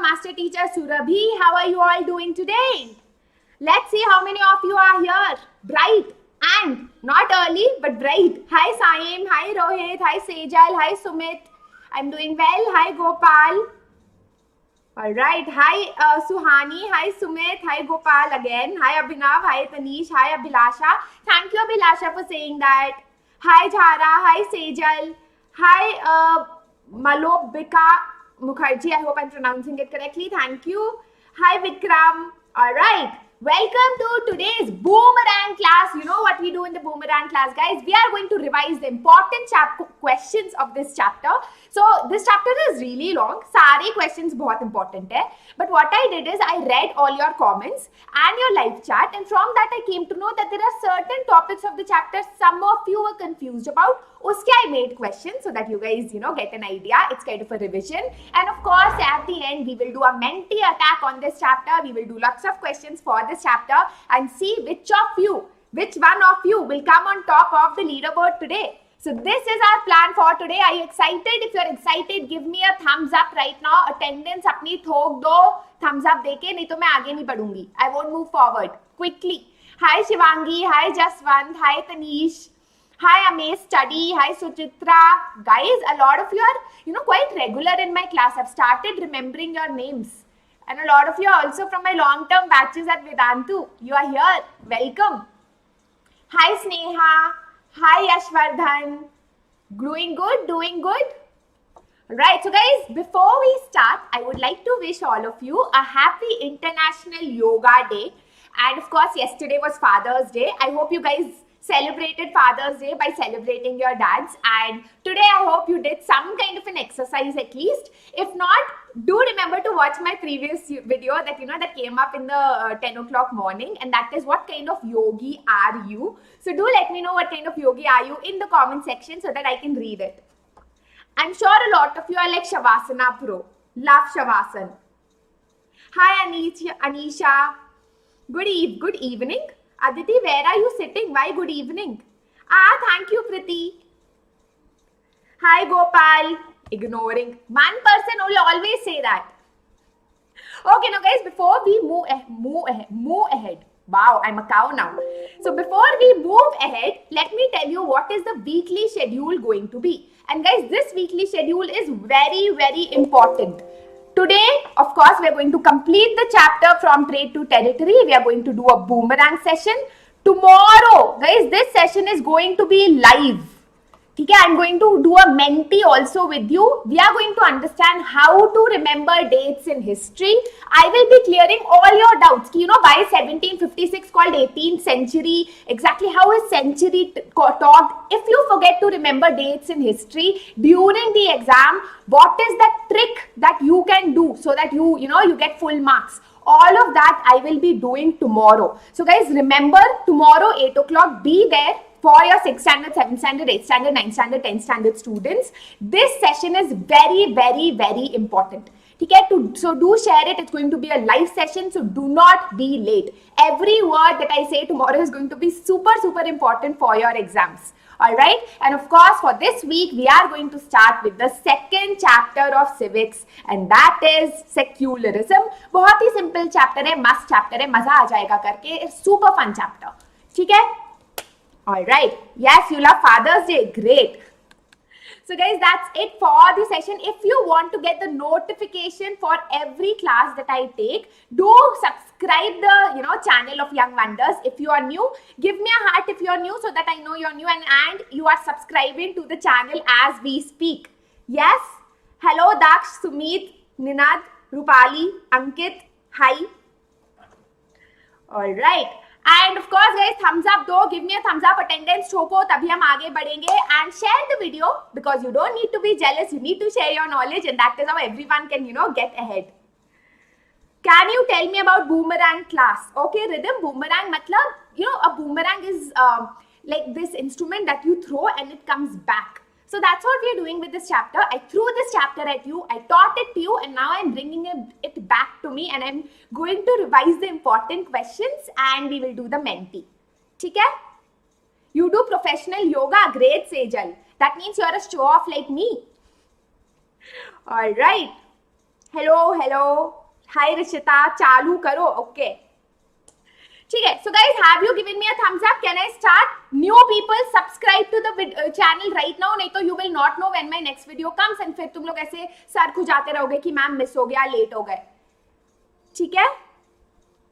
Master Teacher Surabhi. How are you all doing today? Let's see how many of you are here. Bright and not early but bright. Hi Saim, hi Rohit, hi Sejal, hi Sumit. I'm doing well. Hi Gopal. Alright, hi Suhani, hi Sumit, hi Gopal again. Hi Abhinav, hi Tanish, hi Abhilasha. Thank you Abhilasha for saying that. Hi Jhara, hi Sejal, hi Malobika Mukherjee. I hope I'm pronouncing it correctly. Thank you. Hi Vikram. Alright. Welcome to today's Boomerang class. You know what we do in the Boomerang class, guys? We are going to revise the important questions of this chapter. So this chapter is really long. Sare questions बहुत important है. But what I did is I read all your comments and your live chat, and from that I came to know that there are certain topics of the chapter some of you were confused about. Uske I made questions so that you guys, get an idea. It's kind of a revision. And of course, at the end, we will do a menti attack on this chapter. We will do lots of questions for this chapter and see which one of you will come on top of the leaderboard today. So this is our plan for today. Are you excited? If you're excited, give me a thumbs up right now. Attendance अपनी ठोक दो thumbs up देके, नहीं तो मैं आगे नहीं बढ़ूंगी. I won't move forward. Quickly. Hi Shivangi. Hi Jaswant. Hi Tanish. Hi Amaze Study. Hi Suchitra. Guys, a lot of you are, quite regular in my class. I've started remembering your names. And a lot of you are also from my long-term batches at Vedantu. You are here. Welcome. Hi Sneha. Hi Yashvardhan. Doing good? Doing good? Right. So guys, before we start, I would like to wish all of you a happy International Yoga Day. And of course, yesterday was Father's Day. I hope you guys celebrated Father's Day by celebrating your dads, and today I hope you did some kind of an exercise at least. If not, do remember to watch my previous video that came up in the 10 o'clock morning, and that is what kind of yogi are you. So do let me know what kind of yogi are you in the comment section so that I can read it. I'm sure a lot of you are like Shavasana Pro. Love Shavasana. Hi Anisha. Good evening. Aditi, where are you sitting? Why good evening? Thank you, Priti. Hi, Gopal. Ignoring. One person will always say that. Okay, now guys, before we move ahead. Wow, I'm a cow now. So before we move ahead, let me tell you what is the weekly schedule going to be. And guys, this weekly schedule is very, very important. Today, of course, we are going to complete the chapter from Trade to Territory. We are going to do a boomerang session. Tomorrow, guys, this session is going to be live. Okay, I'm going to do a menti also with you. We are going to understand how to remember dates in history. I will be clearing all your doubts. Why 1756 called 18th century? Exactly how is century taught? If you forget to remember dates in history during the exam, what is that trick that you can do so that you get full marks? All of that I will be doing tomorrow. So guys, remember tomorrow 8 o'clock, be there for your 6th standard, 7th standard, 8th standard, 9th standard, 10th standard students. This session is very, very, very important. Okay? So do share it. It's going to be a live session, so do not be late. Every word that I say tomorrow is going to be super, super important for your exams. Alright? And of course, for this week, we are going to start with the second chapter of civics, and that is secularism. बहुत ही simple chapter है, must chapter है, मजा आ जाएगा करके. It's super fun chapter. ठीक है? Alright. Yes, you love Father's Day. Great. So guys, that's it for the session. If you want to get the notification for every class that I take, do subscribe the channel of Young Wonders. If you are new, give me a heart if you are new so that I know you're new and you are subscribing to the channel as we speak. Yes? Hello Daksh, Sumit, Ninad, Rupali, Ankit. Hi. Alright. And of course guys, thumbs up do, give me a thumbs up, attendance ठोको तभी हम आगे बढ़ेंगे, and share the video because you don't need to be jealous, you need to share your knowledge, and that is how everyone can get ahead. Can you tell me about boomerang class? Okay, rhythm boomerang matlab, a boomerang is like this instrument that you throw and it comes back. So that's what we are doing with this chapter. I threw this chapter at you, I taught it to you, and now I'm bringing it back to me, and I'm going to revise the important questions and we will do the menti. Okay? You do professional yoga, great Sejal. That means you're a show-off like me. Alright. Hello. Hi Rishita, चालू करो. Okay. ठीक है. So guys, have you given me a thumbs up? Can I start? New people subscribe to the channel right now. नहीं तो you will not know when my next video comes and फिर तुम लोग ऐसे sir खुजाते रहोगे कि ma'am miss हो गया, लेट हो गए. ठीक है?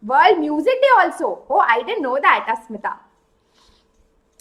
World Music Day also. Oh, I didn't know that, Asmita.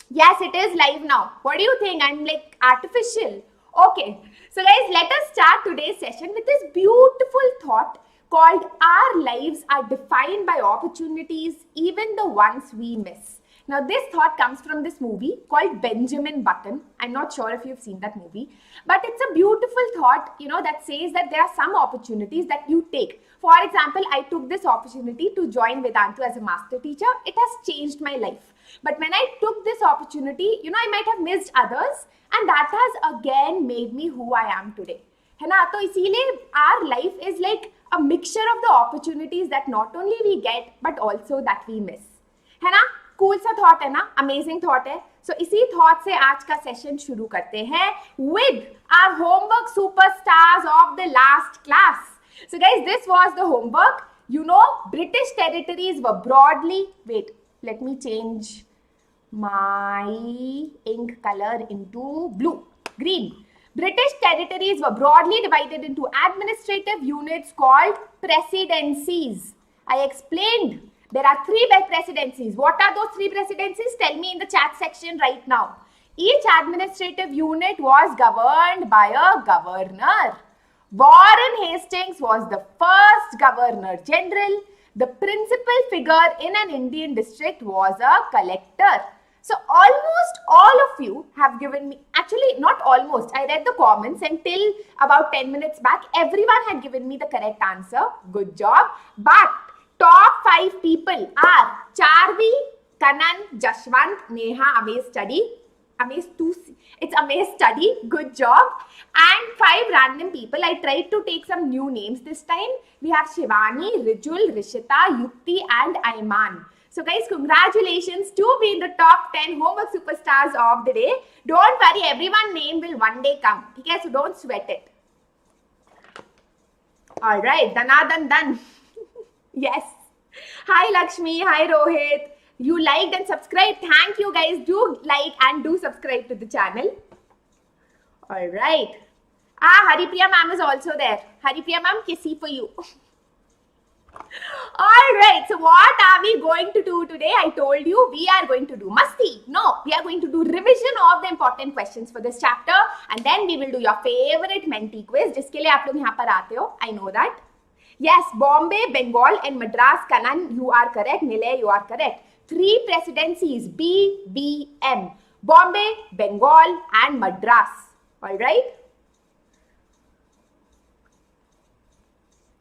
Yes, it is live now. What do you think? I'm like artificial. Okay. So guys, let us start today's session with this beautiful thought called our lives are defined by opportunities, even the ones we miss. Now, this thought comes from this movie called Benjamin Button. I'm not sure if you've seen that movie, but it's a beautiful thought, that says that there are some opportunities that you take. For example, I took this opportunity to join Vedantu as a master teacher. It has changed my life. But when I took this opportunity, I might have missed others, and that has again made me who I am today. है ना? तो इसीलिए our life is like a mixture of the opportunities that not only we get but also that we miss. है ना? Cool सा thought है ना? Amazing thought है. So इसी thought से आज का session शुरू करते हैं with our homework superstars of the last class. So guys, this was the homework. British territories were broadly, wait, let me change my ink color into green. British territories were broadly divided into administrative units called presidencies. I explained there are 3 presidencies. What are those 3 presidencies? Tell me in the chat section right now. Each administrative unit was governed by a governor. Warren Hastings was the first Governor General. The principal figure in an Indian district was a collector. So almost all of you have given me, actually not almost, I read the comments and till about 10 minutes back, everyone had given me the correct answer. Good job. But top 5 people are Charvi, Kanan, Jashwant, Neha, Amaze Study. It's Amaze Study. Good job. And 5 random people. I tried to take some new names this time. We have Shivani, Rijul, Rishita, Yukti and Ayman. So guys, congratulations to be in the top 10 homework superstars of the day. Don't worry, everyone's name will one day come. Okay, so don't sweat it. Alright, done. Yes. Hi Lakshmi, hi Rohit. You liked and subscribed. Thank you guys. Do like and do subscribe to the channel. Alright. Haripriya ma'am is also there. Haripriya ma'am, kissy for you. Alright, so what are we going to do today? I told you we are going to do masti. No, we are going to do revision of the important questions for this chapter and then we will do your favorite menti quiz जिसके लिए आप लोग यहाँ पर आते हो. I know that. Yes, Bombay, Bengal and Madras. Kanan, you are correct. Nilay, you are correct. 3 presidencies, BBM. Bombay, Bengal and Madras. Alright.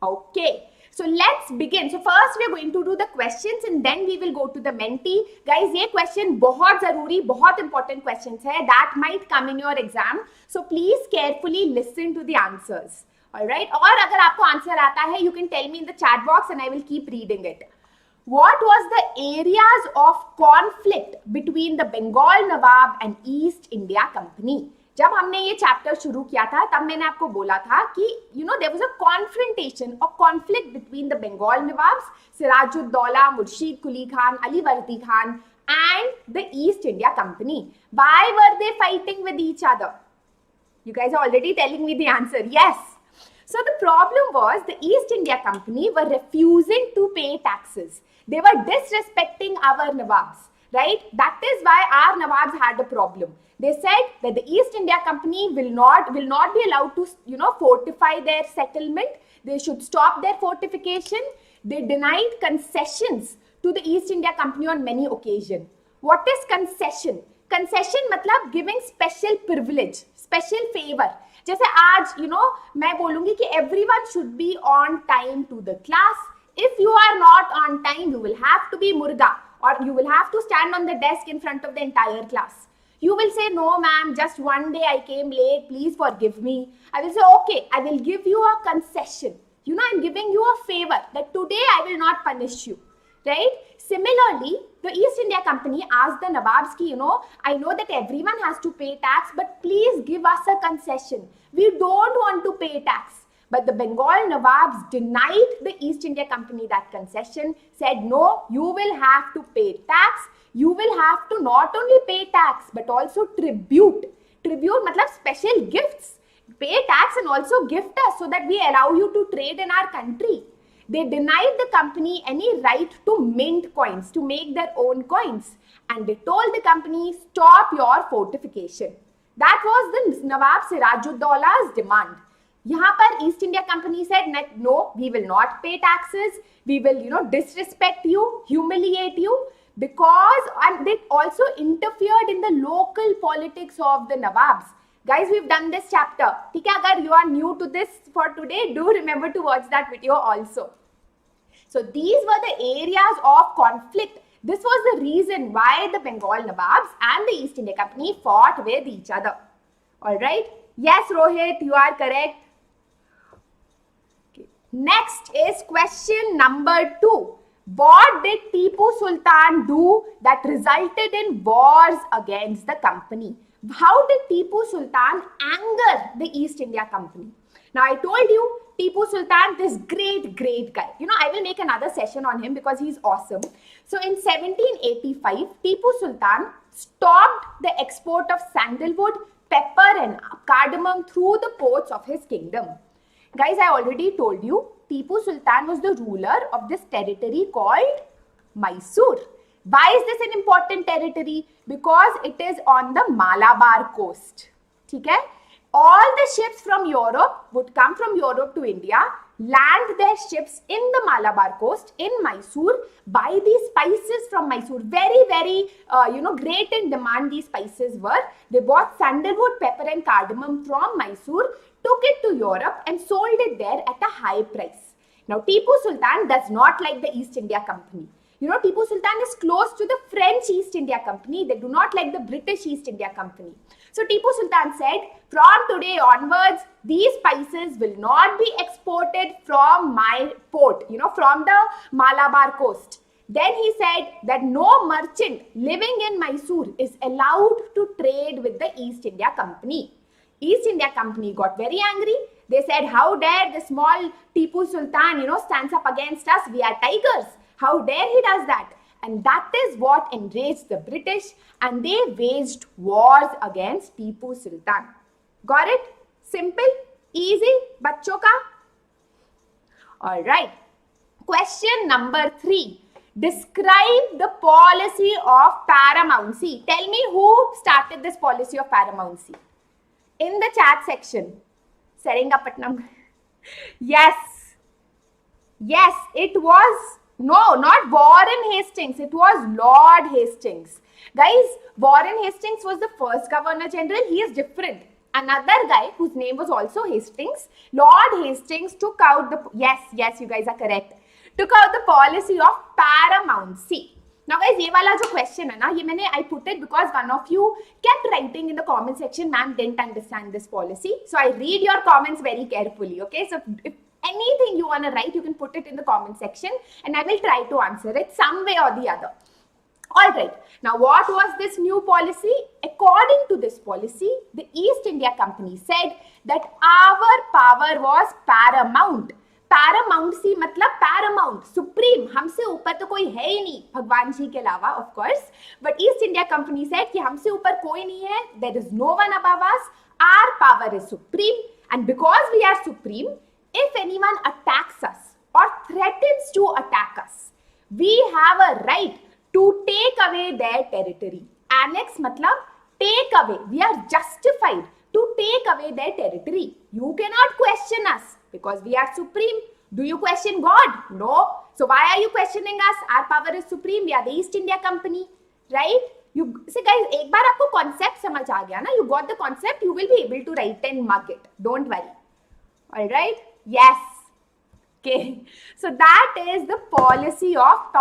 Okay. So let's begin. So first we are going to do the questions and then we will go to the menti. Guys, ये question बहुत ज़रूरी, बहुत important questions है. That might come in your exam. So please carefully listen to the answers. Alright. और अगर आपको answer आता है, you can tell me in the chat box and I will keep reading it. What was the areas of conflict between the Bengal Nawab and East India Company? जब हमने ये chapter शुरू किया था तब मैंने आपको बोला था कि there was a confrontation or conflict between the Bengal Nawabs, Sirajuddaulah, Murshid Quli Khan, Ali Vardi Khan and the East India Company. Why were they fighting with each other? You guys are already telling me the answer. Yes. So the problem was the East India Company were refusing to pay taxes. They were disrespecting our Nawabs, right? That is why our Nawabs had a problem. They said that the East India Company will not be allowed to, fortify their settlement. They should stop their fortification. They denied concessions to the East India Company on many occasions. What is concession? Concession मतलब giving special privilege, special favor. जैसे आज, मैं बोलूँगी कि everyone should be on time to the class. If you are not on time, you will have to be murga or you will have to stand on the desk in front of the entire class. You will say, no ma'am, just one day I came late, please forgive me. I will say, okay, I will give you a concession. I'm giving you a favor that today I will not punish you, right? Similarly, the East India Company asked the Nawabs ki, I know that everyone has to pay tax, but please give us a concession. We don't want to pay tax. But the Bengal Nawabs denied the East India Company that concession, said, no, you will have to pay tax. You will have to not only pay tax, but also tribute. Tribute matlab special gifts. Pay tax and also gift us so that we allow you to trade in our country. They denied the company any right to mint coins, to make their own coins. And they told the company, stop your fortification. That was the Nawab Sirajuddaulah's demand. यहाँ पर East India Company said, no, we will not pay taxes. We will, disrespect you, humiliate you. Because, and they also interfered in the local politics of the Nawabs. Guys, we've done this chapter. ठीक है, अगर you are new to this for today, do remember to watch that video also. So these were the areas of conflict. This was the reason why the Bengal Nawabs and the East India Company fought with each other. Alright? Yes, Rohit, you are correct. Okay. Next is question number 2. What did Tipu Sultan do that resulted in wars against the company? How did Tipu Sultan anger the East India Company? Now, I told you, Tipu Sultan, this great guy. I will make another session on him because he's awesome. So, in 1785, Tipu Sultan stopped the export of sandalwood, pepper and cardamom through the ports of his kingdom. Guys, I already told you, Tipu Sultan was the ruler of this territory called Mysore. Why is this an important territory? Because it is on the Malabar coast. Okay? All the ships from Europe would come from Europe to India, land their ships in the Malabar coast in Mysore, buy these spices from Mysore. Very, great in demand these spices were. They bought sandalwood, pepper and cardamom from Mysore, took it to Europe and sold it there at a high price. Now, Tipu Sultan does not like the East India Company. Tipu Sultan is close to the French East India Company. They do not like the British East India Company. So Tipu Sultan said, from today onwards, these spices will not be exported from my port, from the Malabar coast. Then he said that no merchant living in Mysore is allowed to trade with the East India Company. East India Company got very angry. They said, how dare the small Tipu Sultan, stands up against us? We are tigers. How dare he does that? And that is what enraged the British, and they waged wars against Tipu Sultan. Got it? Simple? Easy? Bachcho ka? Alright. Question number 3. Describe the policy of paramountcy. Tell me who started this policy of paramountcy. In the chat section. Seringapatnam. Yes, it was... No, not Warren Hastings. It was Lord Hastings. Guys, Warren Hastings was the first Governor General. He is different. Another guy whose name was also Hastings, Lord Hastings took out the... Yes, you guys are correct. Took out the policy of paramountcy. Now guys, ये वाला जो question है ना, ये मैंने I put it because one of you kept writing in the comment section, ma'am didn't understand this policy. So I read your comments very carefully, okay? So if anything you want to write, you can put it in the comment section and I will try to answer it some way or the other. Alright, now what was this new policy? According to this policy, the East India Company said that our power was paramount. Paramountcy मतलब paramount, supreme, हमसे ऊपर तो कोई है ही नहीं, भगवान जी के अलावा of course. But East India Company said कि हमसे ऊपर कोई नहीं है, there is no one above us, our power is supreme, and because we are supreme, if anyone attacks us or threatens to attack us, we have a right to take away their territory. Annex matlab take away. We are justified to take away their territory. You cannot question us because we are supreme. Do you question God? No. So why are you questioning us? Our power is supreme. We are the East India Company, right? You see, guys, एक बार आपको concept समझ आ गया ना? You got the concept. You will be able to write and mark it. Don't worry. All right? Yes. Okay. So that is the policy of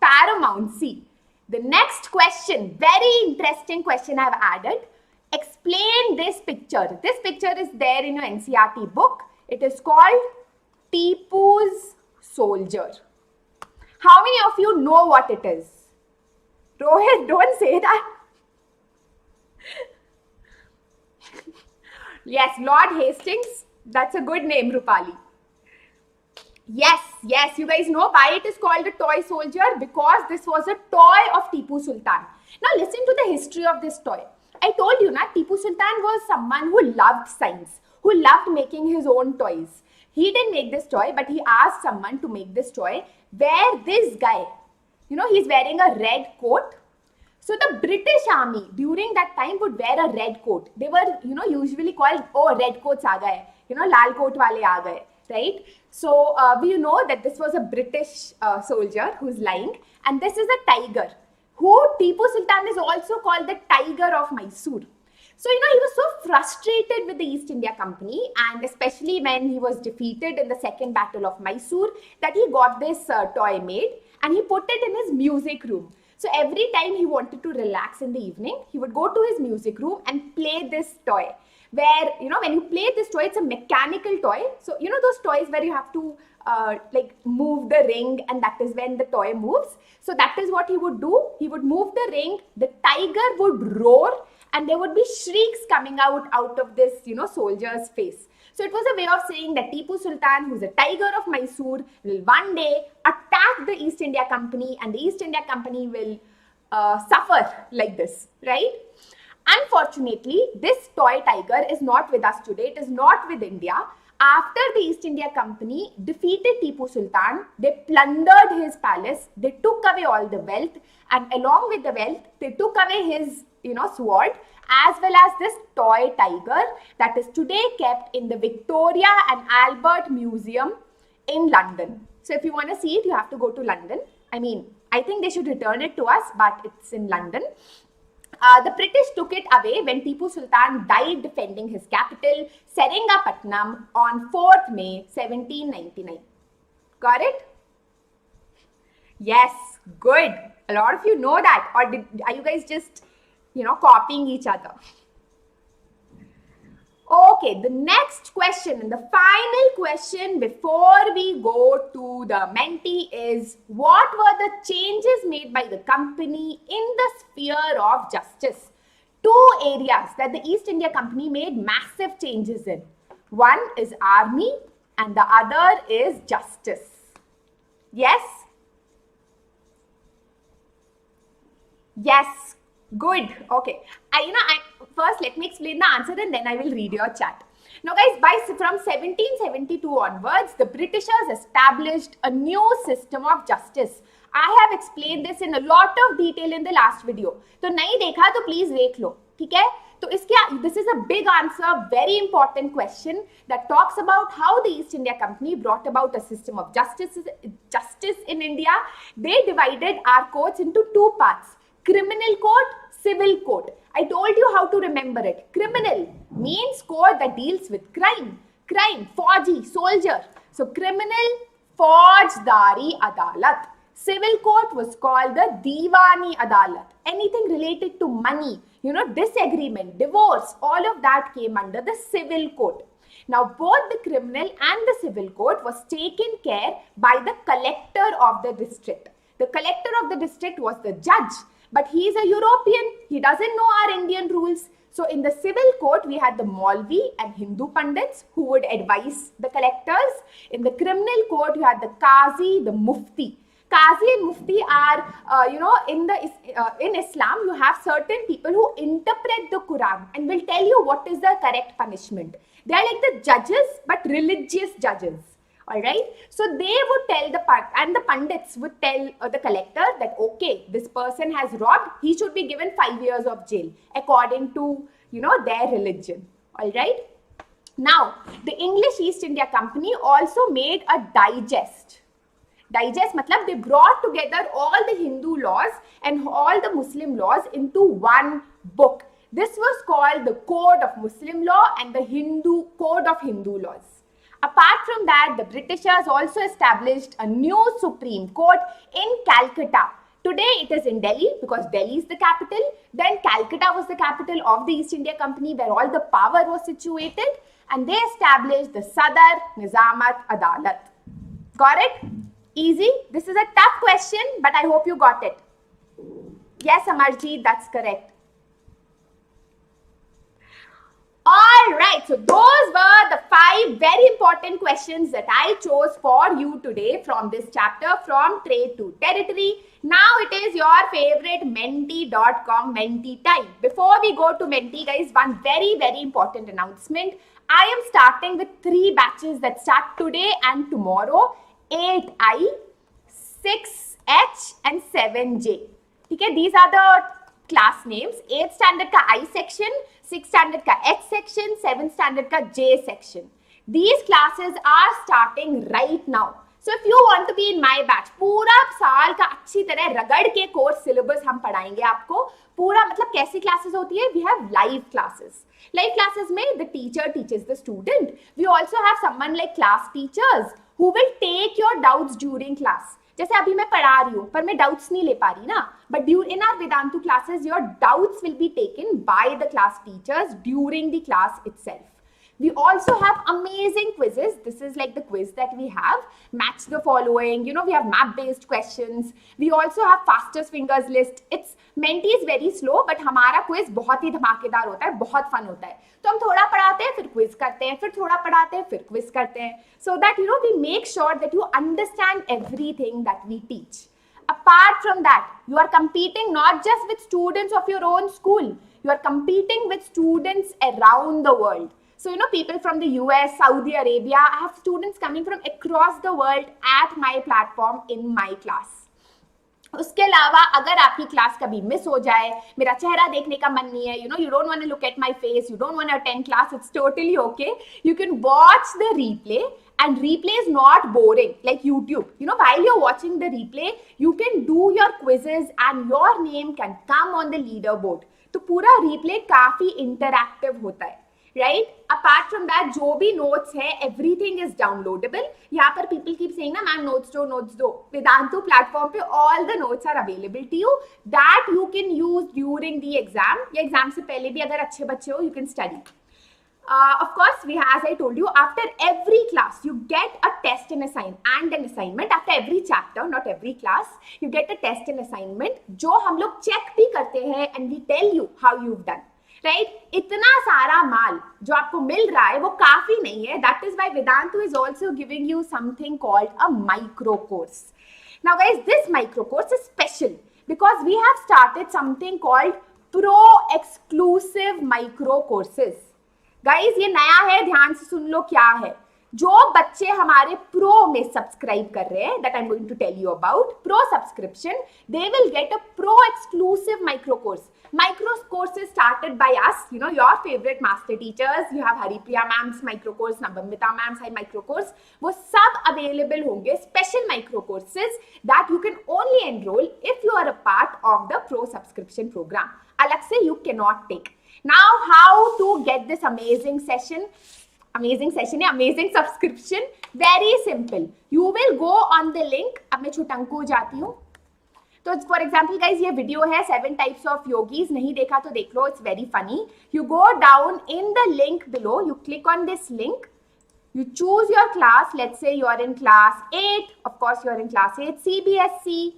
paramountcy. The next question, very interesting question I've added. Explain this picture. This picture is there in your NCERT book. It is called Tipu's Soldier. How many of you know what it is? Rohit, don't say that. Yes, Lord Hastings That's a good name, Rupali. Yes, yes, you guys know why it is called a toy soldier, because this was a toy of Tipu Sultan. Now listen to the history of this toy. I told you, Tipu Sultan was someone who loved science, who loved making his own toys. He didn't make this toy, but he asked someone to make this toy where this guy, he's wearing a red coat. So the British army during that time would wear a red coat. They were, usually called, oh, red coats aa gaye, lal coat wale aa gaye, right? So we know that this was a British soldier who's lying, and this is a tiger, who Tipu Sultan is also called the Tiger of Mysore. So, he was so frustrated with the East India Company, and especially when he was defeated in the Second Battle of Mysore, that he got this toy made and he put it in his music room. So every time he wanted to relax in the evening, he would go to his music room and play this toy. Where, when you play this toy, it's a mechanical toy. So, those toys where you have to move the ring, and that is when the toy moves. So that is what he would do. He would move the ring, the tiger would roar, and there would be shrieks coming out of this, soldier's face. So it was a way of saying that Tipu Sultan, who's a tiger of Mysore, will one day attack the East India Company, and the East India Company will suffer like this, right? Unfortunately, this toy tiger is not with us today. It is not with India. After the East India Company defeated Tipu Sultan, they plundered his palace, they took away all the wealth, and along with the wealth, they took away his, sword, as well as this toy tiger that is today kept in the Victoria and Albert Museum in London. So if you want to see it, you have to go to London. I think they should return it to us, but it's in London. The British took it away when Tipu Sultan died defending his capital, Seringapatam, on 4th May 1799. Got it? Yes, good. A lot of you know that. Or are you guys just, copying each other? Okay, the next question and the final question before we go to the menti is, what were the changes made by the company in the sphere of justice? Two areas that the East India Company made massive changes in. One is army and the other is justice. Yes? Yes. Good. Okay. First let me explain the answer and then I will read your chat. Now guys, from 1772 onwards, the Britishers established a new system of justice. I have explained this in a lot of detail in the last video. So nahi dekha to please dekh lo. ठीक है? So this is a big answer, very important question that talks about how the East India Company brought about a system of justice in India. They divided our courts into two parts: criminal court, civil court. I told you how to remember it. Criminal means court that deals with crime. Crime, fauji, soldier. So criminal, Faujdari Adalat. Civil court was called the Diwani Adalat. Anything related to money, disagreement, divorce, all of that came under the civil court. Now, both the criminal and the civil court was taken care by the collector of the district. The collector of the district was the judge, but he is a European. He doesn't know our Indian rules. So in the civil court, we had the Maulvi and Hindu Pandits who would advise the collectors. In the criminal court, you had the Qazi, the Mufti. Qazi and Mufti are, in Islam, you have certain people who interpret the Quran and will tell you what is the correct punishment. They are like the judges, but religious judges. Alright, so they would tell the Pandits would tell the collector that, okay, this person has robbed, he should be given 5 years of jail according to, their religion. Alright, now the English East India Company also made a digest. Digest matlab they brought together all the Hindu laws and all the Muslim laws into one book. This was called the Code of Muslim Law and the Code of Hindu Laws. Apart from that, the Britishers also established a new Supreme Court in Calcutta. Today it is in Delhi because Delhi is the capital. Then Calcutta was the capital of the East India Company where all the power was situated, and they established the Sadar Nizamat Adalat. Got it? Easy? This is a tough question, but I hope you got it. Yes, Amarjeet, that's correct. Alright, so those were the 5 important questions that I chose for you today from this chapter, from Trade to Territory. Now it is your favorite menti.com menti time. Before we go to menti, guys, one very, very important announcement. I am starting with 3 batches that start today and tomorrow, 8I, 6H and 7J. Okay, these are the class names. 8th standard ka I section, 6th standard ka H section, 7th standard ka J section. These classes are starting right now. So if you want to be in my batch, पूरा साल का अच्छी तरह रगड़ के course syllabus हम पढ़ाएंगे आपको. पूरा मतलब कैसी क्लासेस होती है? We have live classes. Live classes में the teacher teaches the student. We also have someone like class teachers who will take your doubts during class. जैसे अभी मैं पढ़ा रही हूँ पर मैं डाउट्स नहीं ले पा रही ना, but in our Vedantu classes your doubts will be taken by the class teachers during the class itself. We also have amazing quizzes. This is like the quiz that we have. Match the following. You know, we have map-based questions. We also have fastest fingers list. It's Menti is very slow, but हमारा quiz बहुत ही धमाकेदार होता है, बहुत fun होता है. तो हम थोड़ा पढ़ाते हैं, फिर quiz करते हैं, फिर थोड़ा पढ़ाते हैं, फिर quiz करते हैं. So that you know we make sure that you understand everything that we teach. Apart from that, you are competing not just with students of your own school. You are competing with students around the world. So, you know, people from the US, Saudi Arabia, I have students coming from across the world at my platform in my class. उसके अलावा अगर आपकी class कभी miss हो जाए, मेरा चेहरा देखने का मन नहीं है, you know, you don't want to look at my face, you don't want to attend class, it's totally okay. You can watch the replay, and replay is not boring like YouTube. You know, while you're watching the replay, you can do your quizzes and your name can come on the leaderboard. तो पूरा replay काफी interactive होता है. Right? Apart from that, जो भी notes है, everything is downloadable. यहाँ पर people keep saying ना, मैम notes दो. Vedantu platform पे all the notes are available to you that you can use during the exam. या exam से पहले भी अगर अच्छे बच्चे हो, you can study. Of course, as I told you, after every class, you get a test and an assignment. After every chapter, not every class, you get a test and assignment जो हम लोग check भी करते हैं and we tell you how you've done. Right? इतना सारा माल जो आपको मिल रहा है वो काफी नहीं है. That is why Vedantu is also giving you something called a micro course. Now guys, this micro course is special because we have started something called pro exclusive micro courses. Guys, ये नया है, ध्यान से सुन लो क्या है. जो बच्चे हमारे प्रो में सब्सक्राइब कर रहे हैं, that I'm going to tell you about, pro subscription, they will get a pro exclusive micro course. Micro courses started by us, you know, your favorite master teachers. You have Haripriya ma'am's micro course, Nabamita ma'am's micro course. वो सब available होंगे, special micro courses that you can only enroll if you are a part of the pro subscription program. अलग से you cannot take. Now, how to get this amazing subscription? Very simple. You will go on the link. अब मैं छुटंकू हो जाती हूँ. तो for example, guys, ये video है 7 types of yogis. नहीं देखा तो देख लो. It's very funny. You go down in the link below. You click on this link. You choose your class. Let's say you are in class 8. Of course, you are in class 8 CBSE.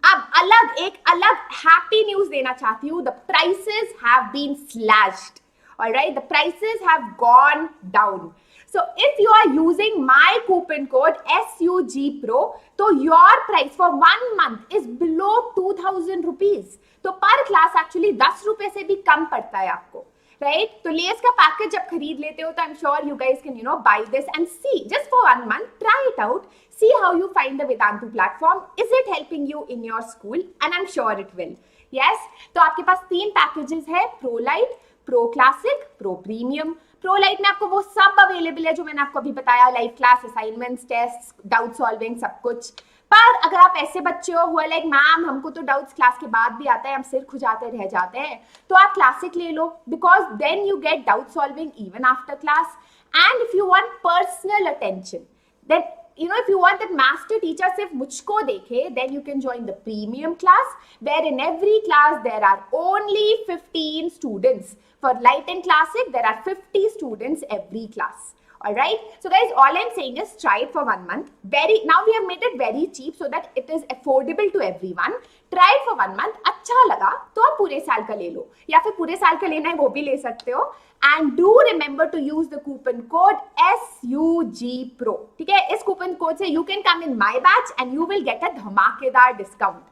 अब एक अलग happy news देना चाहती हूँ. The prices have been slashed. All right, the prices have gone down. So if you are using my coupon code SUGPRO, so your price for 1 month is below 2000 rupees. तो per class actually 10 रुपए से भी कम पड़ता है आपको. Right? तो less का package जब खरीद लेते हो तो I'm sure you guys can, you know, buy this and see just for 1 month, try it out, see how you find the Vedantu platform. Is it helping you in your school? And I'm sure it will. Yes? तो आपके पास 3 packages है, Pro Lite, Pro Classic, Pro Premium. Pro Lite में आपको वो सब available है जो मैंने आपको अभी बताया, live class, assignments, test, doubt solving, सब कुछ. पर अगर आप ऐसे बच्चे हो हुआ लाइक मैम हमको तो डाउट्स क्लास के बाद भी आता है, हम सिर खुजाते रह जाते हैं, तो आप क्लासिक ले लो because then you get doubt solving even after class. And if you want personal attention, then you know, if you want that master teacher सिर्फ मुझको देखे, then you can join the premium class where in every class there are only 15 students. For light and classic there are 50 students every class. All right, so guys, all I'm saying is try it for 1 month. Now we have made it very cheap so that it is affordable to everyone. Try it for 1 month. अच्छा लगा तो आप पूरे साल का ले लो, या फिर पूरे साल का लेना है वो भी ले सकते हो. and do remember to use the coupon code SUGPRO. ठीक है, इस coupon code से you can come in my batch and you will get a धमाकेदार discount.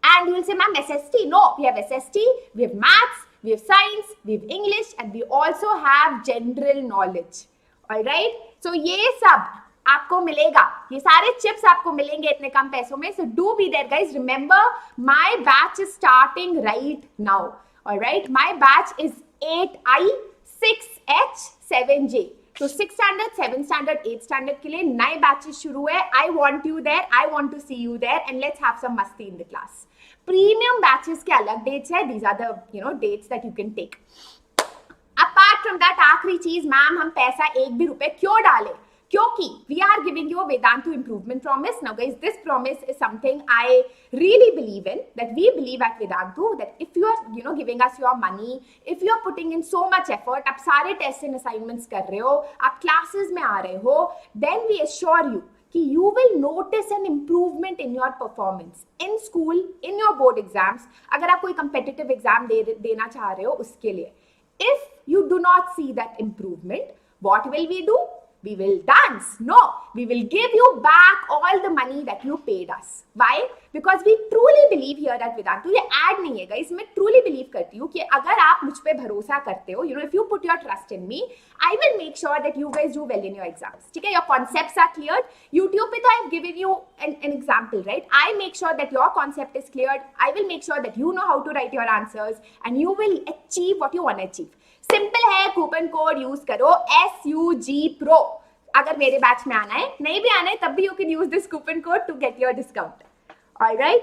And you will say, ma'am, SST? No, we have SST, we have maths, we have science, we have English, and we also have general knowledge. Alright? So ये सब आपको मिलेगा, ये सारे chips आपको मिलेंगे इतने कम पैसों में. So do be there, guys. Remember, my batch is starting right now. Alright? My batch is 8I, 6H, 7J. So 6th standard, 7th standard, 8th standard के लिए नए batches शुरू है. I want you there, I want to see you there, and let's have some masti in the class. Premium batches के अलग dates है. These are the dates that you can take. Apart from that, आखिरी चीज, ma'am हम पैसा एक भी रुपए क्यों डालें? क्योंकि we are giving you a Vedantu improvement promise. Now guys, this promise is something I really believe in, that we believe at Vedantu, that if you are giving us your money, if you are putting in so much effort, आप सारे tests and assignments कर रहे हो, आप classes में आ रहे हो, then we assure you कि you will notice an improvement in your performance in school, in your board exams. अगर आप कोई competitive exam देना चाह रहे हो उसके लिए, if you do not see that improvement, what will we do? We will dance. No, we will give you back all the money that you paid us. Why? Because we truly believe here at Vedantu. ये ad नहीं है guys, मैं truly believe करती हूँ कि अगर आप मुझ पे भरोसा करते हो, if you put your trust in me, I will make sure that you guys do well in your exams. ठीक है? Your concepts are cleared. YouTube पे तो I've given you an example, right? I make sure that your concept is cleared. I will make sure that you know how to write your answers and you will achieve what you want to achieve. Simple है, coupon code use करो SUGPRO. अगर मेरे batch में आना है, नहीं भी आना है तब भी you can use this coupon code to get your discount. Alright,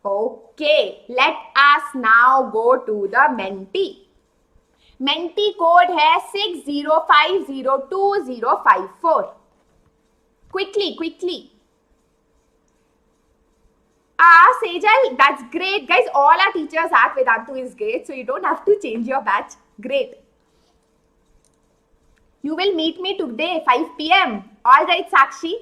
okay, let us now go to the Menti. Menti code है 60502054. Quickly. Sejal, that's great. Guys, all our teachers at Vedantu is great, so you don't have to change your batch. Great. You will meet me today, 5 p.m. All right, Sakshi.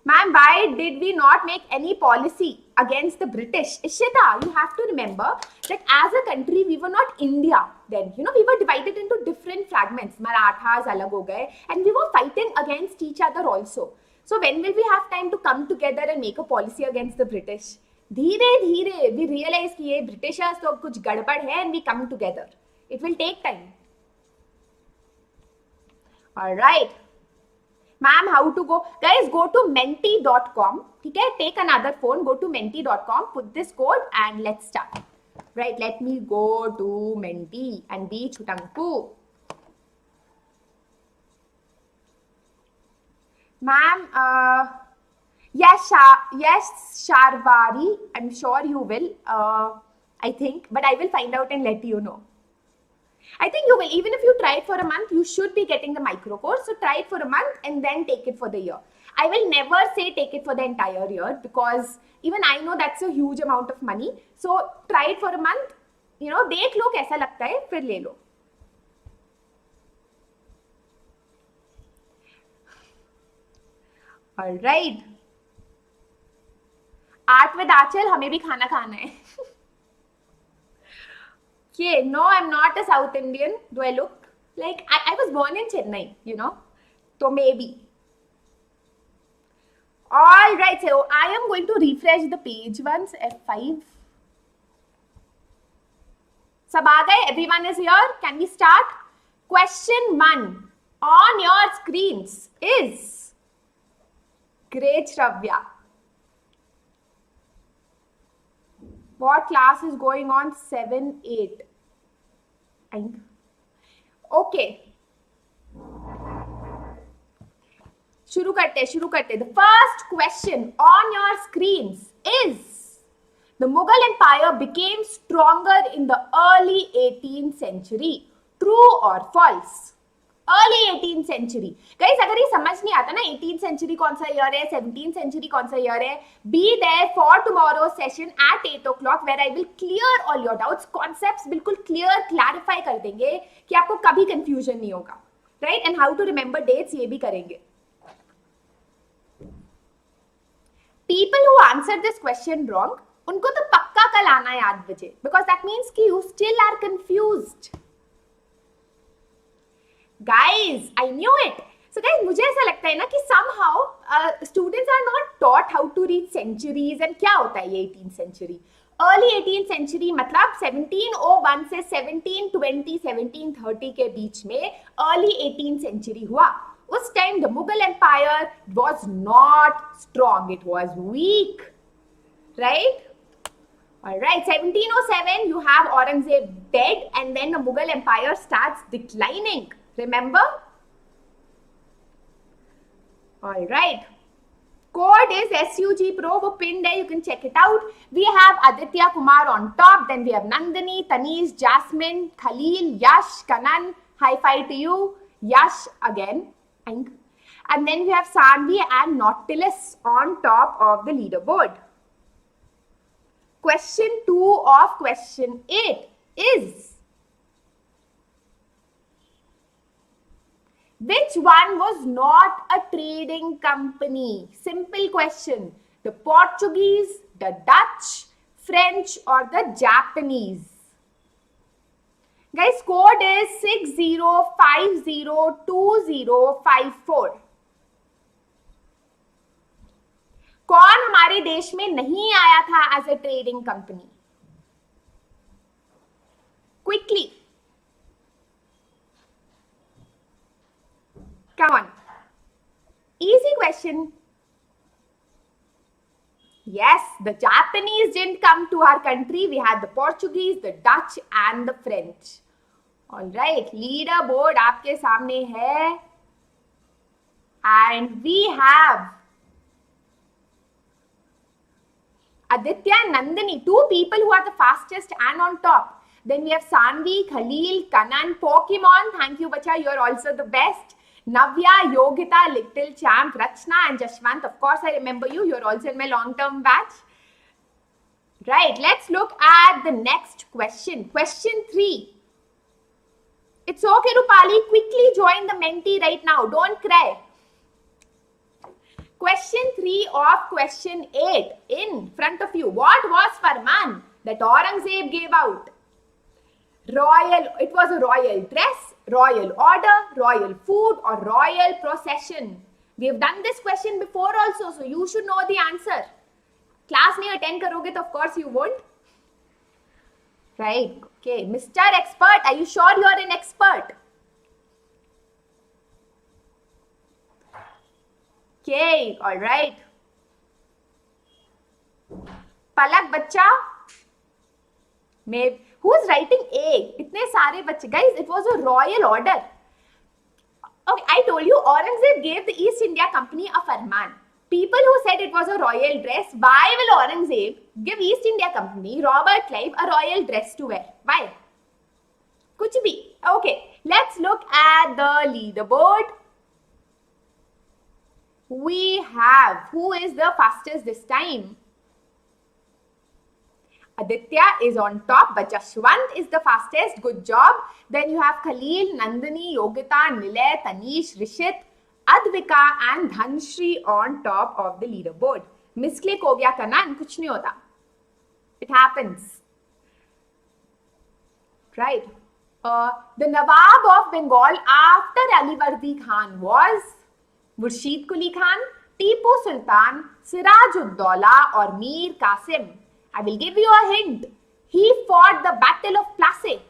Ma'am, why did we not make any policy against the British? Ishita, you have to remember that as a country, we were not India then. We were divided into different fragments. Marathas alag ho gaye, and we were fighting against each other also. So when will we have time to come together and make a policy against the British? धीरे we realize कि ये Britishers तो कुछ गड़बड़ है and we come together. It will take time. Alright. Ma'am, how to go? Guys, go to menti.com. ठीक है? Take another phone, go to menti.com, put this code and let's start. Right, let me go to Menti and be Chutanku. Ma'am, yes, Sharvari, I'm sure you will, I think, but I will find out and let you know. I think you will. Even if you try it for a month, you should be getting the micro course. So try it for a month and then take it for the year. I will never say take it for the entire year because even I know that's a huge amount of money. So try it for a month. देख लो कैसा लगता है, फिर ले लो. All right. Art with Achal, हमें भी खाना खाना है. Okay, no, I'm not a South Indian. Do I look like I was born in Chennai, So maybe. All right, so I am going to refresh the page once. F5. Sab aa gaye? Everyone is here. Can we start? Question 1 on your screens is Great Shravya. What class is going on? 7, 8. Okay. शुरू करते. The first question on your screens is: the Mughal Empire became stronger in the early 18th century. True or false? Early 18th century. Guys, अगर ये समझ नहीं आता ना 18th century कौन सा year है, 17th century कौन सा year है, be there for tomorrow's session at 8 o'clock where I will clear all your doubts. Concepts बिल्कुल clear, clarify कर देंगे कि आपको कभी confusion नहीं होगा. Right? And how to remember dates ये भी करेंगे. People who answered this question wrong, उनको तो पक्का कल आना है 8 बजे, बिकॉज दैट मीन्स कि you still are confused. Guys, I knew it. So guys, मुझे ऐसा लगता है ना कि somehow students are not taught how to read centuries. and क्या होता है ये 18th century? Early 18th century मतलब 1701 से 1720, 1730 के बीच में early 18th century हुआ. उस time the Mughal Empire was not strong. It was weak. Right? Alright, 1707 you have Aurangzeb dead and then the Mughal Empire starts declining. Remember? Alright. Code is SUG Pro. वो pinned है. You can check it out. We have Aditya Kumar on top. Then we have Nandini, Tanish, Jasmine, Khalil, Yash, Kanan. High five to you. Yash again. And then we have Sanvi and Nautilus on top of the leaderboard. Question 2 of question 8 is, which one was not a trading company? Simple question. The Portuguese, the Dutch, French or the Japanese? Guys, code is 60502054. कौन हमारे देश में नहीं आया था as a trading company? Quickly, come on. Easy question. Yes, the Japanese didn't come to our country. We had the Portuguese, the Dutch and the French. All right, leaderboard आपके सामने है. And we have Aditya and Nandini, 2 people who are the fastest and on top. Then we have Sanvi, Khalil, Kanan, Pokemon. Thank you, Bacha. You're also the best. Navya, Yogita, Little Champ, Rachna and Jashwant. Of course, I remember you. You're also in my long-term batch. Right. Let's look at the next question. Question 3. It's okay, Rupali. Quickly join the menti right now. Don't cry. Question 3 of question 8 in front of you. What was Farman that Aurangzeb gave out? Royal, it was a royal dress, royal order, royal food or royal procession. We have done this question before also, so you should know the answer. Class नहीं attend करोगे तो of course you won't. Right, okay. Mr. Expert, are you sure you are an expert? Okay, all right. Palak बच्चा, who's writing A? इतने सारे बच्चे. Guys, it was a royal order. Okay, I told you Aurangzeb gave the East India Company a farman. People who said it was a royal dress, why will Aurangzeb give East India Company, Robert Clive, a royal dress to wear? Why? कुछ भी. Okay, let's look at the leaderboard. We have, who is the fastest this time? Aditya is on top, but Jashwant is the fastest. Good job. Then you have Khalil, Nandini, Yogita, Nilay, Tanish, Rishit, Advika and Dhanshri on top of the leaderboard. Misclick ho gaya Kanan, kuch nahi hota. It happens. Right. The Nawab of Bengal after Alivardi Khan was Murshid Quli Khan, Tipu Sultan, Sirajud-Dawla or Mir Qasim. I will give you a hint. He fought the Battle of Plassey.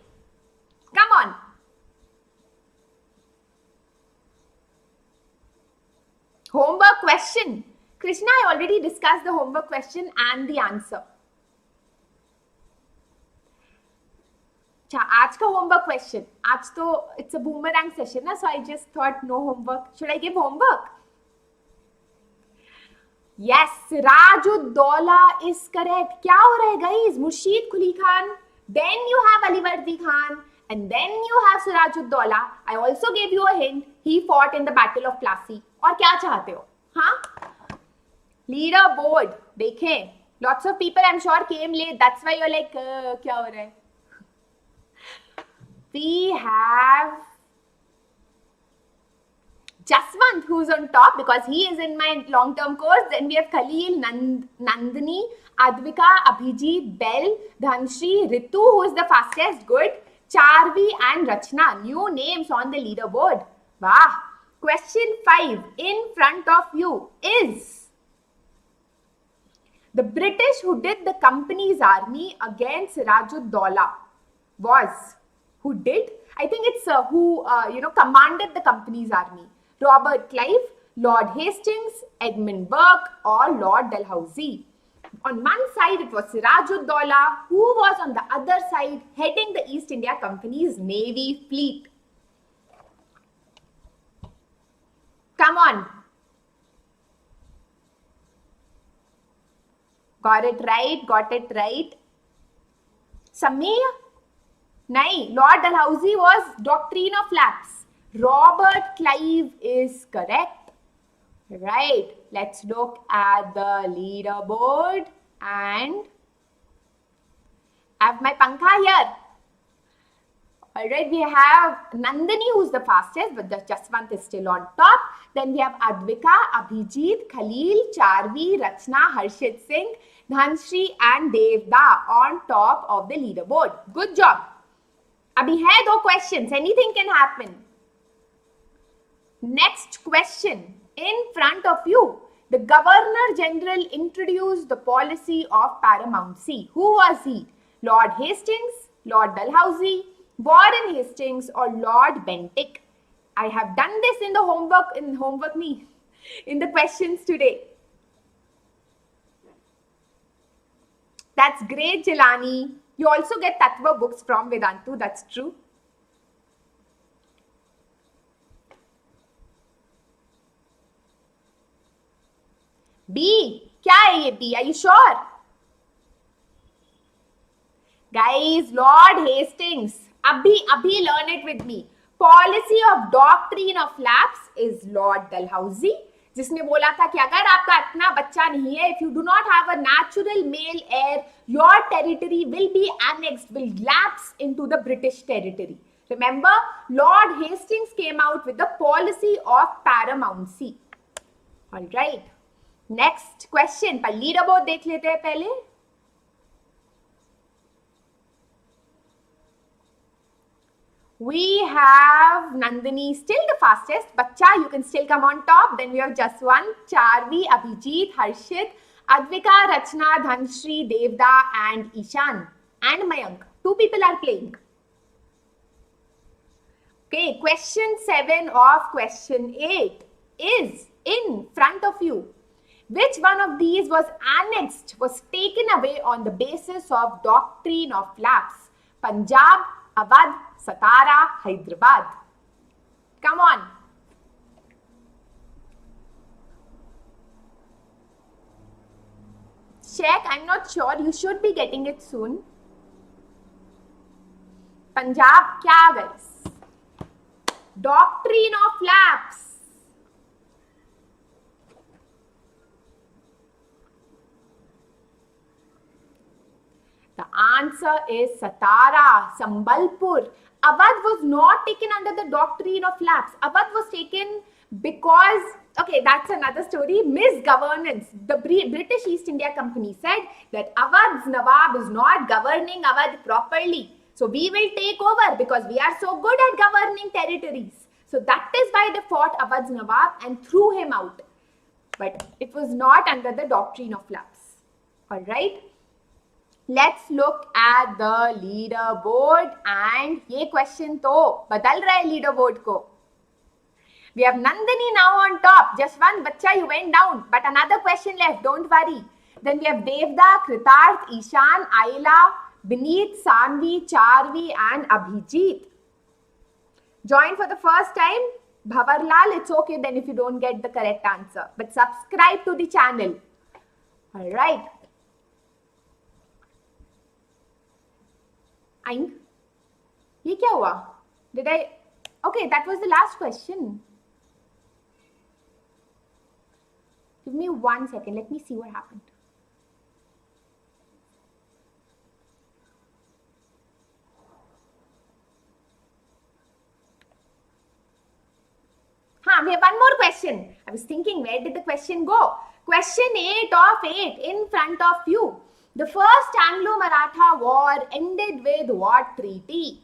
Come on. Homework question. Krishna, I already discussed the homework question and the answer. आज का homework question. आज तो it's a boomerang session, so I just thought no homework. Should I give homework? Yes, Sirajud-Dawla is correct. क्या हो रहा है guys? Murshid Quli Khan, then you have Alivardi Khan, and then you have Sirajud-Dawla. I also gave you a hint. He fought in the Battle of Plassey. और क्या चाहते हो? हाँ? Leaderboard. देखें. Lots of people I'm sure came late. That's why you're like, क्या हो रहा है? We have Jaswant who's on top because he is in my long-term course. Then we have Khalil, Nandini, Advika, Abhijit, Bell, Dhanshri, Ritu, who is the fastest, good. Charvi and Rachna, new names on the leaderboard. Wow. Question 5 in front of you is the British who did the company's army against Sirajud-Dowla was who did? I think it's who commanded the company's army. Robert Clive, Lord Hastings, Edmund Burke, or Lord Dalhousie. On one side, it was Sirajud-Dowla, who was on the other side heading the East India Company's Navy fleet. Come on. Got it right. Samir? Nahi, Lord Dalhousie was Doctrine of Lapse. Robert Clive is correct. Right, let's look at the leaderboard and I have my pankha here. Alright, we have Nandini who's the fastest, but the Jaswant is still on top. Then we have Advika, Abhijit, Khalil, Charvi, Rachna, Harshit Singh, Dhanshri and Devda on top of the leaderboard. Good job. Abhi hai do questions, anything can happen. Next question. In front of you, the Governor General introduced the policy of paramountcy. Who was he? Lord Hastings, Lord Dalhousie, Warren Hastings, or Lord Bentinck? I have done this in the in the questions today. That's great, Jilani. You also get Tattva books from Vedantu, that's true. B. क्या है ये B? Are you sure? Guys, Lord Hastings. Abhi learn it with me. Policy of doctrine of lapse is Lord Dalhousie, जिसने बोला था कि अगर आपका इतना बच्चा नहीं है, if you do not have a natural male heir, your territory will be annexed, will lapse into the British territory. Remember, Lord Hastings came out with the policy of paramountcy. All right. Next question. पर leaderboard देख लेते हैं पहले. We have Nandini still the fastest. Bacha, you can still come on top. Then we have Jaswant, Charvi, Abhijit, Harshit, Advika, Rachna, Dhanshri, Devda and Ishan. And Mayank. 2 people are playing. Okay, question 7 of question 8 is in front of you. Which one of these was annexed, was taken away on the basis of doctrine of lapse? Punjab, Awadh, Satara, Hyderabad. Come on. Check, I'm not sure. You should be getting it soon. Punjab, kya guys? Doctrine of lapse. The answer is Satara, Sambalpur. Awadh was not taken under the doctrine of lapse. Awadh was taken because, okay, that's another story, misgovernance. The British East India Company said that Awadh's Nawab is not governing Awadh properly. So we will take over because we are so good at governing territories. So that is why they fought Awadh's Nawab and threw him out. But it was not under the doctrine of lapse. Alright. Let's look at the leaderboard and ये question तो बदल रहा है leaderboard को. We have Nandini now on top. Just one bachcha, you went down. But another question left. Don't worry. Then we have Devda, Kritarth, Ishan, Ayla, Bineet, Sanvi, Charvi and Abhijit. Join for the first time. Bhavarlal, it's okay then if you don't get the correct answer. But subscribe to the channel. Alright. Aing? ये क्या हुआ? Did I? Okay, that was the last question. Give me 1 second. Let me see what happened. हाँ, ma'am, we have one more question. I was thinking, where did the question go? Question 8 of 8 in front of you. The first Anglo-Maratha war ended with what treaty?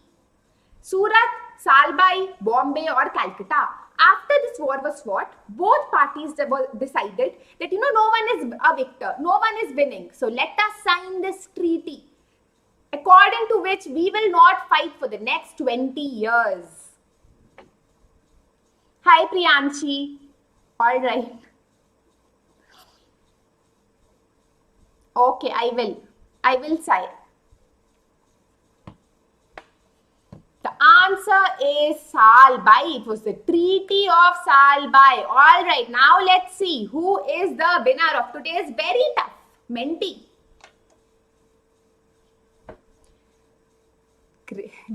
Surat, Salbai, Bombay or Calcutta? After this war was fought, both parties decided that, no one is a victor, no one is winning. So let us sign this treaty, according to which we will not fight for the next 20 years. Hi, Priyanshi. All right. Okay, I will sign. The answer is Salbai. It was the Treaty of Salbai. All right, now let's see who is the winner of today's very tough menti.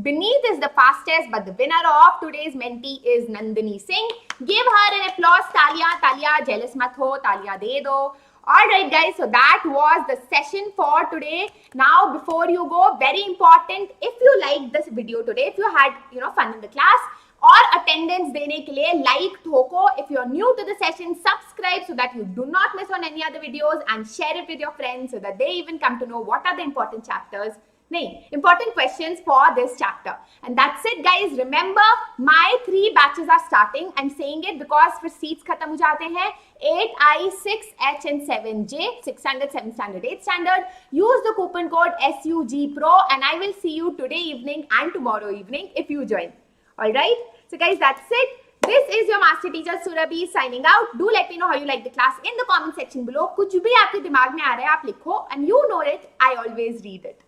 Beneath is the fastest, but the winner of today's menti is Nandini Singh. Give her an applause. Talia, Talia, jealous mat ho, Talia de do. Alright guys, so that was the session for today. Now before you go, very important, if you liked this video today, if you had fun in the class or attendance dene ke liye like ठोको. If you are new to the session, subscribe so that you do not miss on any other videos and share it with your friends so that they even come to know what are the important chapters. Important questions for this chapter. And that's it guys. Remember, my 3 batches are starting. I'm saying it because for seats khatam ho jate hain. 8I, 6H and 7J, 6 standard, 7 standard, 8 standard. Use the coupon code SUGPRO and I will see you today evening and tomorrow evening if you join. Alright. So guys, that's it. This is your master teacher Surabhi signing out. Do let me know how you like the class in the comment section below. कुछ भी आपके दिमाग में आ रहा है आप लिखो and you know it. I always read it.